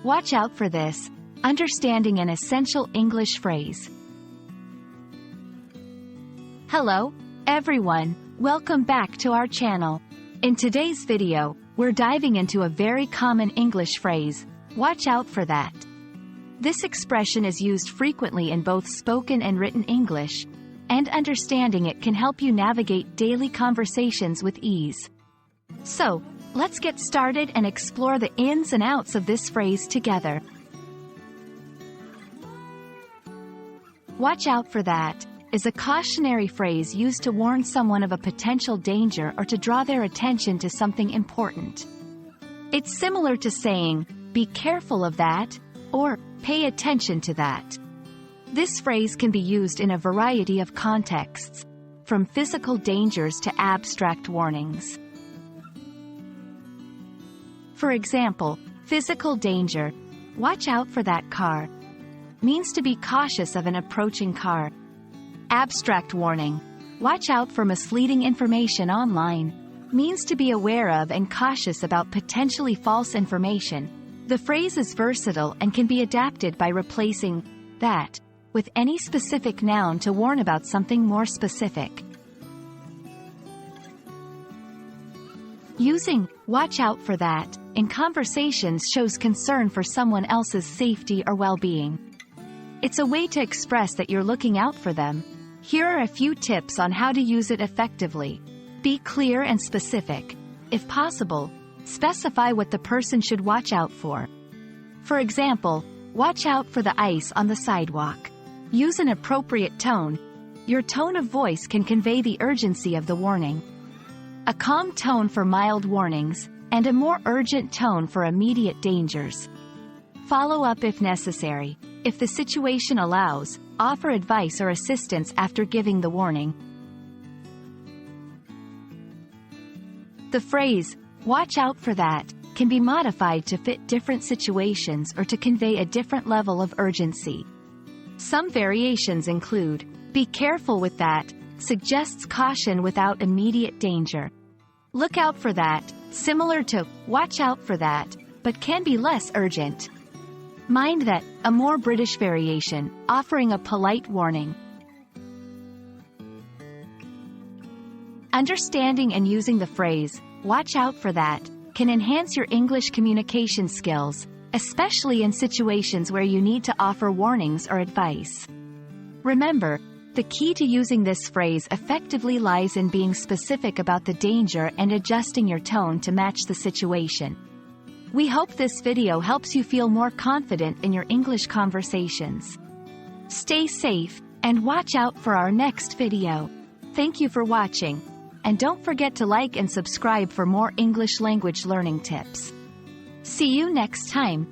Watch out for this. Understanding an essential English phrase. Hello, everyone. Welcome back to our channel. In today's video, we're diving into a very common English phrase, watch out for that. This expression is used frequently in both spoken and written English, and understanding it can help you navigate daily conversations with ease. So, let's get started and explore the ins and outs of this phrase together. Watch out for that is a cautionary phrase used to warn someone of a potential danger or to draw their attention to something important. It's similar to saying, be careful of that, or pay attention to that. This phrase can be used in a variety of contexts, from physical dangers to abstract warnings. For example, physical danger, watch out for that car, means to be cautious of an approaching car. Abstract warning, watch out for misleading information online, means to be aware of and cautious about potentially false information. The phrase is versatile and can be adapted by replacing that with any specific noun to warn about something more specific. Using watch out for that in conversations shows concern for someone else's safety or well-being. It's a way to express that you're looking out for them. Here are a few tips on how to use it effectively. Be clear and specific. If possible, specify what the person should watch out for. For example, watch out for the ice on the sidewalk. Use an appropriate tone. Your tone of voice can convey the urgency of the warning. A calm tone for mild warnings, and a more urgent tone for immediate dangers. Follow up if necessary. If the situation allows, offer advice or assistance after giving the warning. The phrase, watch out for that, can be modified to fit different situations or to convey a different level of urgency. Some variations include, be careful with that, suggests caution without immediate danger. Look out for that, similar to, watch out for that, but can be less urgent. Mind that, a more British variation, offering a polite warning. Understanding and using the phrase, watch out for that, can enhance your English communication skills, especially in situations where you need to offer warnings or advice. Remember, the key to using this phrase effectively lies in being specific about the danger and adjusting your tone to match the situation. We hope this video helps you feel more confident in your English conversations. Stay safe, and watch out for our next video. Thank you for watching, and don't forget to like and subscribe for more English language learning tips. See you next time.